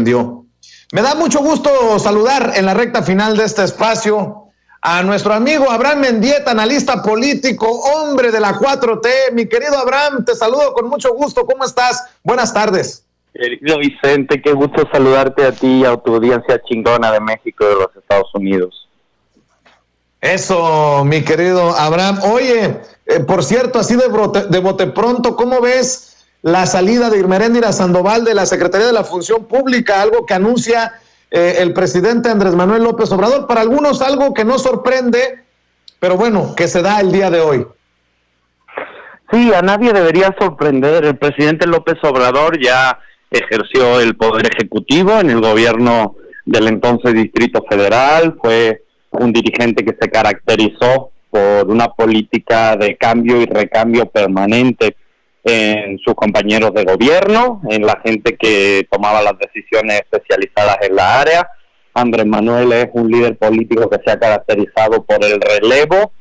sorprendió. Me da mucho gusto saludar en la recta final de este espacio a nuestro amigo Abraham Mendieta, analista político, hombre de la 4T. Mi querido Abraham, te saludo con mucho gusto. ¿Cómo estás? Buenas tardes. Querido Vicente, qué gusto saludarte a ti y a tu audiencia chingona de México y de los Estados Unidos. Eso, mi querido Abraham. Oye, por cierto, así de bote pronto, ¿cómo ves la salida de Irmeréndira Sandoval de la Secretaría de la Función Pública? Algo que anuncia el presidente Andrés Manuel López Obrador. Para algunos algo que no sorprende, pero bueno, que se da el día de hoy. Sí, a nadie debería sorprender. El presidente López Obrador ya ejerció el poder ejecutivo en el gobierno del entonces Distrito Federal. Fue un dirigente que se caracterizó por una política de cambio y recambio permanente en sus compañeros de gobierno, en la gente que tomaba las decisiones especializadas en la área. Andrés Manuel es un líder político que se ha caracterizado por el relevo.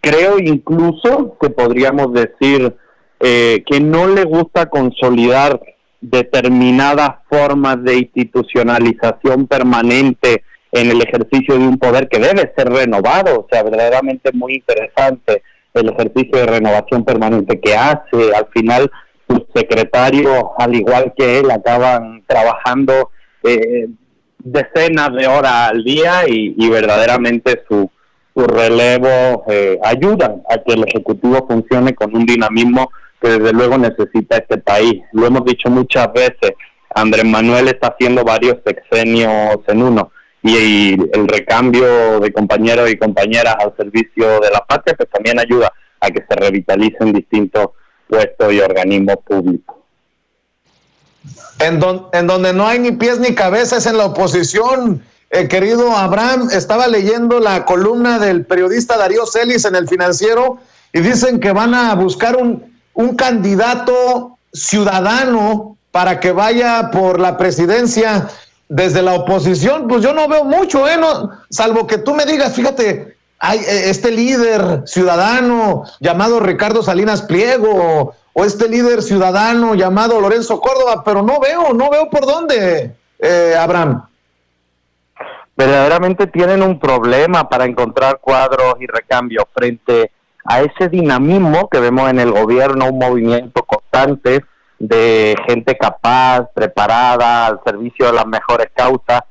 Creo incluso que podríamos decir que no le gusta consolidar determinadas formas de institucionalización permanente en el ejercicio de un poder que debe ser renovado. O sea, verdaderamente muy interesante el ejercicio de renovación permanente que hace. Al final, sus secretarios, al igual que él, acaban trabajando decenas de horas al día y verdaderamente su relevo ayudan a que el Ejecutivo funcione con un dinamismo que desde luego necesita este país. Lo hemos dicho muchas veces, Andrés Manuel está haciendo varios sexenios en uno, y el recambio de compañeros y compañeras al servicio de la patria pues también ayuda a que se revitalicen distintos puestos y organismos públicos. En donde no hay ni pies ni cabezas en la oposición, querido Abraham. Estaba leyendo la columna del periodista Darío Celis en El Financiero y dicen que van a buscar un candidato ciudadano para que vaya por la presidencia desde la oposición. Pues yo no veo mucho, no, salvo que tú me digas, fíjate, hay este líder ciudadano llamado Ricardo Salinas Pliego o este líder ciudadano llamado Lorenzo Córdoba, pero no veo por dónde, Abraham. Verdaderamente tienen un problema para encontrar cuadros y recambios frente a ese dinamismo que vemos en el gobierno, un movimiento constante de gente capaz, preparada, al servicio de las mejores causas,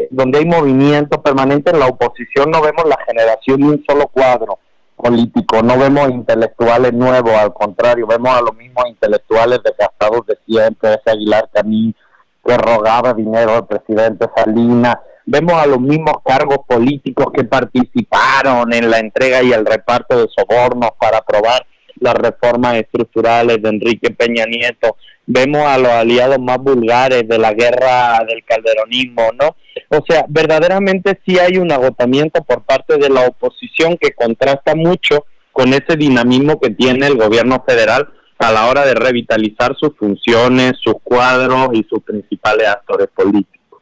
donde hay movimiento permanente. En la oposición no vemos la generación de un solo cuadro político, no vemos intelectuales nuevos, al contrario, vemos a los mismos intelectuales desgastados de siempre, ese Aguilar Camín que rogaba dinero al presidente Salinas, vemos a los mismos cargos políticos que participaron en la entrega y el reparto de sobornos para aprobar las reformas estructurales de Enrique Peña Nieto, vemos a los aliados más vulgares de la guerra del calderonismo, ¿no? O sea, verdaderamente sí hay un agotamiento por parte de la oposición que contrasta mucho con ese dinamismo que tiene el gobierno federal a la hora de revitalizar sus funciones, sus cuadros y sus principales actores políticos.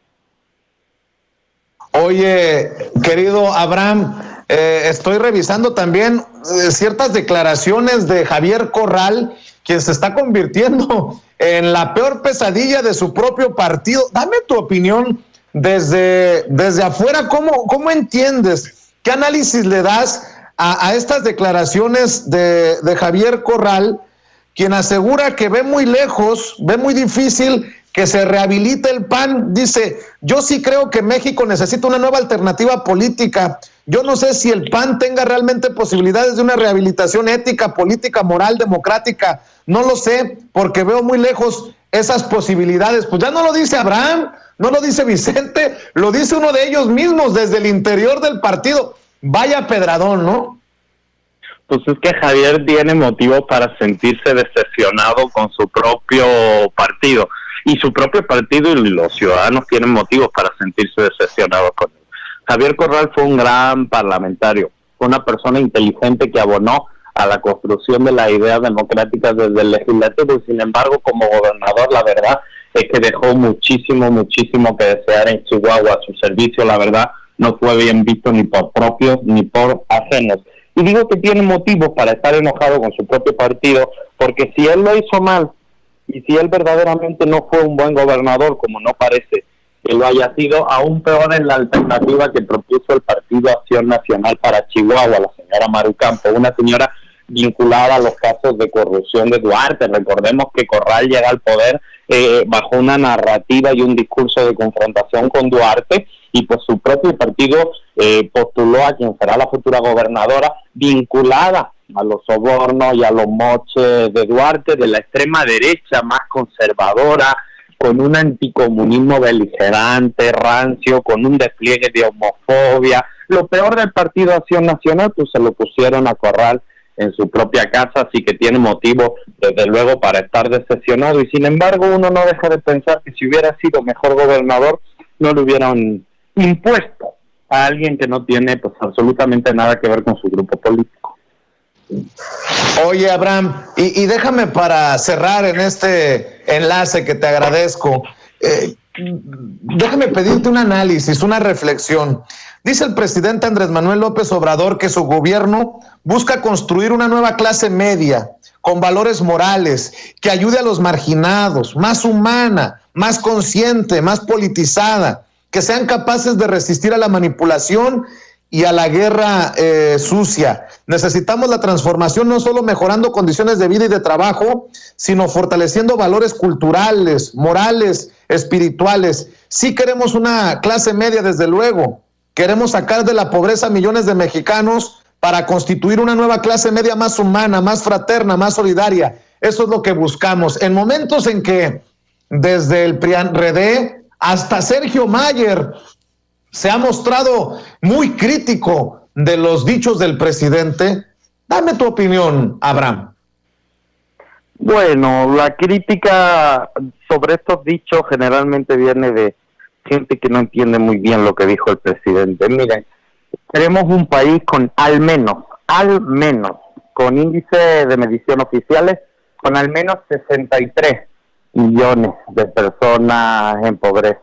Oye, querido Abraham, estoy revisando también ciertas declaraciones de Javier Corral, quien se está convirtiendo en la peor pesadilla de su propio partido. Dame tu opinión desde afuera. ¿Cómo entiendes? ¿Qué análisis le das a estas declaraciones de Javier Corral, quien asegura que ve muy lejos, ve muy difícil que se rehabilite el PAN? Dice, yo sí creo que México necesita una nueva alternativa política. Yo no sé si el PAN tenga realmente posibilidades de una rehabilitación ética, política, moral, democrática. No lo sé, porque veo muy lejos esas posibilidades. Pues ya no lo dice Abraham, no lo dice Vicente, lo dice uno de ellos mismos desde el interior del partido. Vaya pedradón, ¿no? Pues es que Javier tiene motivos para sentirse decepcionado con su propio partido. Y su propio partido y los ciudadanos tienen motivos para sentirse decepcionados con él. Javier Corral fue un gran parlamentario, fue una persona inteligente que abonó a la construcción de las ideas democráticas desde el legislativo, y sin embargo, como gobernador, la verdad es que dejó muchísimo que desear en Chihuahua. Su servicio, la verdad, no fue bien visto ni por propios ni por ajenos. Y digo que tiene motivos para estar enojado con su propio partido, porque si él lo hizo mal y si él verdaderamente no fue un buen gobernador, como no parece que lo haya sido, aún peor en la alternativa que propuso el Partido Acción Nacional para Chihuahua, la señora Maru Campo, una señora vinculada a los casos de corrupción de Duarte. Recordemos que Corral llega al poder bajo una narrativa y un discurso de confrontación con Duarte, y pues su propio partido postuló a quien será la futura gobernadora, vinculada a los sobornos y a los moches de Duarte, de la extrema derecha más conservadora, con un anticomunismo beligerante, rancio, con un despliegue de homofobia. Lo peor del Partido Acción Nacional, pues se lo pusieron a Corral en su propia casa, así que tiene motivo, desde luego, para estar decepcionado. Y sin embargo, uno no deja de pensar que si hubiera sido mejor gobernador, no le hubieran impuesto a alguien que no tiene pues absolutamente nada que ver con su grupo político. Oye, Abraham, y déjame para cerrar en este enlace que te agradezco, déjame pedirte un análisis, una reflexión. Dice el presidente Andrés Manuel López Obrador que su gobierno busca construir una nueva clase media con valores morales, que ayude a los marginados, más humana, más consciente, más politizada, que sean capaces de resistir a la manipulación y a la guerra sucia. Necesitamos la transformación no solo mejorando condiciones de vida y de trabajo, sino fortaleciendo valores culturales, morales, espirituales. Sí queremos una clase media, desde luego. Queremos sacar de la pobreza a millones de mexicanos para constituir una nueva clase media más humana, más fraterna, más solidaria. Eso es lo que buscamos. En momentos en que desde el PRIAN-RD hasta Sergio Mayer se ha mostrado muy crítico de los dichos del presidente. Dame tu opinión, Abraham. Bueno, la crítica sobre estos dichos generalmente viene de gente que no entiende muy bien lo que dijo el presidente. Miren, queremos un país con al menos, con índice de medición oficiales, con al menos 63 millones de personas en pobreza.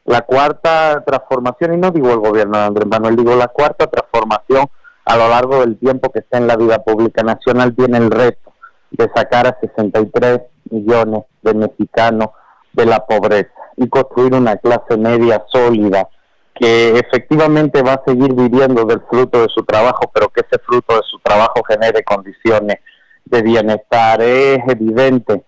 La cuarta transformación, y no digo el gobierno de Andrés Manuel, digo la cuarta transformación a lo largo del tiempo que está en la vida pública nacional, tiene el reto de sacar a 63 millones de mexicanos de la pobreza y construir una clase media sólida que efectivamente va a seguir viviendo del fruto de su trabajo, pero que ese fruto de su trabajo genere condiciones de bienestar. Es evidente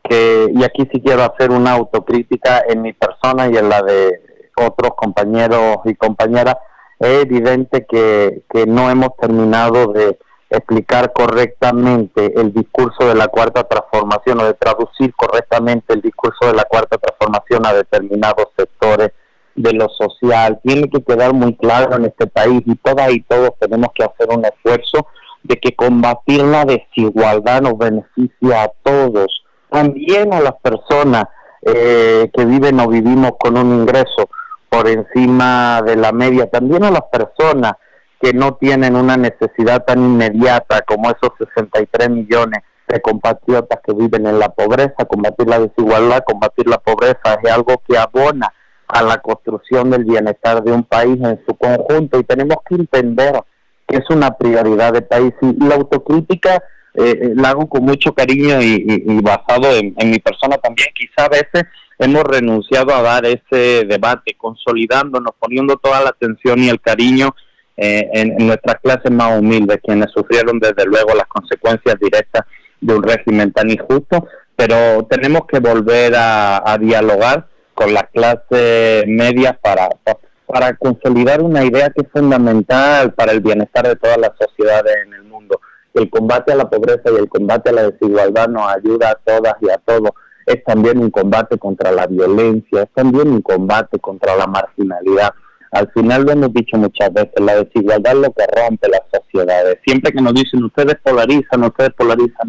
que, y aquí sí quiero hacer una autocrítica en mi persona y en la de otros compañeros y compañeras, es evidente que no hemos terminado de explicar correctamente el discurso de la cuarta transformación, o de traducir correctamente el discurso de la cuarta transformación a determinados sectores de lo social. Tiene que quedar muy claro en este país, y todas y todos tenemos que hacer un esfuerzo de que combatir la desigualdad nos beneficia a todos, también a las personas que viven o vivimos con un ingreso por encima de la media, también a las personas que no tienen una necesidad tan inmediata como esos 63 millones de compatriotas que viven en la pobreza. Combatir la desigualdad, combatir la pobreza es algo que abona a la construcción del bienestar de un país en su conjunto, y tenemos que entender que es una prioridad de país. Y la autocrítica la hago con mucho cariño y basado en mi persona también. Quizá a veces hemos renunciado a dar ese debate, consolidándonos, poniendo toda la atención y el cariño en nuestras clases más humildes, quienes sufrieron desde luego las consecuencias directas de un régimen tan injusto, pero tenemos que volver a dialogar con la clase media para consolidar una idea que es fundamental para el bienestar de todas las sociedades en el mundo. El combate a la pobreza y el combate a la desigualdad nos ayuda a todas y a todos. Es también un combate contra la violencia, es también un combate contra la marginalidad. Al final lo hemos dicho muchas veces, la desigualdad es lo que rompe las sociedades. Siempre que nos dicen, ustedes polarizan,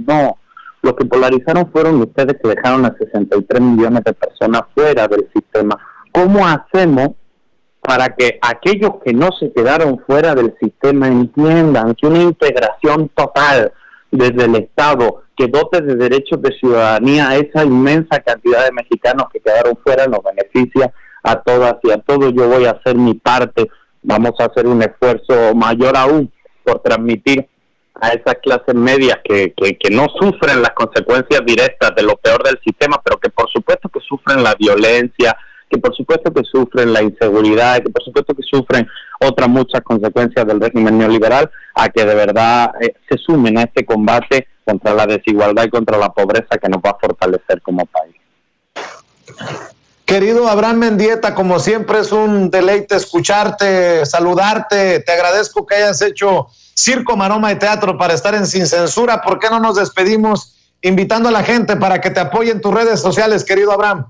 no. Los que polarizaron fueron ustedes, que dejaron a 63 millones de personas fuera del sistema. ¿Cómo hacemos para que aquellos que no se quedaron fuera del sistema entiendan que una integración total desde el Estado que dote de derechos de ciudadanía a esa inmensa cantidad de mexicanos que quedaron fuera nos beneficia a todas y a todos? Yo voy a hacer mi parte, vamos a hacer un esfuerzo mayor aún por transmitir a esas clases medias que no sufren las consecuencias directas de lo peor del sistema, pero que por supuesto que sufren la violencia, que por supuesto que sufren la inseguridad, que por supuesto que sufren otras muchas consecuencias del régimen neoliberal, a que de verdad se sumen a este combate contra la desigualdad y contra la pobreza que nos va a fortalecer como país. Querido Abraham Mendieta, como siempre es un deleite escucharte, saludarte. Te agradezco que hayas hecho circo, maroma y teatro para estar en Sin Censura. ¿Por qué no nos despedimos invitando a la gente para que te apoye en tus redes sociales, querido Abraham?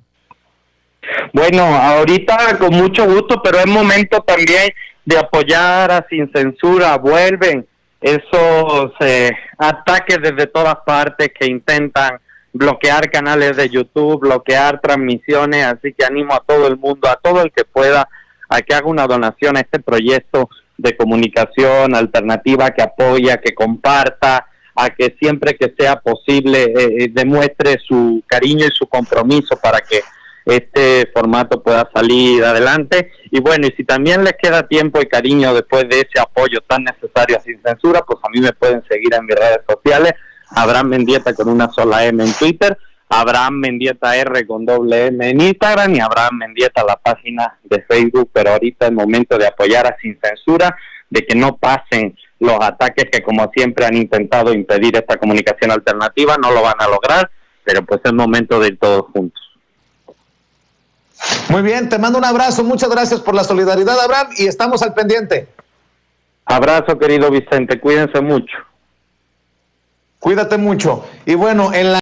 Bueno, ahorita con mucho gusto, pero es momento también de apoyar a Sin Censura. Vuelven esos ataques desde todas partes que intentan bloquear canales de YouTube, bloquear transmisiones, así que animo a todo el mundo, a todo el que pueda, a que haga una donación a este proyecto de comunicación alternativa, que apoya, que comparta, a que siempre que sea posible demuestre su cariño y su compromiso para que este formato pueda salir adelante. Y bueno, y si también les queda tiempo y cariño después de ese apoyo tan necesario a Sin Censura, pues a mí me pueden seguir en mis redes sociales, Abraham Mendieta con una sola M en Twitter, Abraham Mendieta R con doble M en Instagram y Abraham Mendieta la página de Facebook. Pero ahorita es momento de apoyar a Sin Censura, de que no pasen los ataques que como siempre han intentado impedir esta comunicación alternativa. No lo van a lograr, pero pues es momento de ir todos juntos. Muy bien, te mando un abrazo, muchas gracias por la solidaridad, Abraham, y estamos al pendiente. Abrazo, querido Vicente, cuídense mucho. Cuídate mucho. Y bueno, en la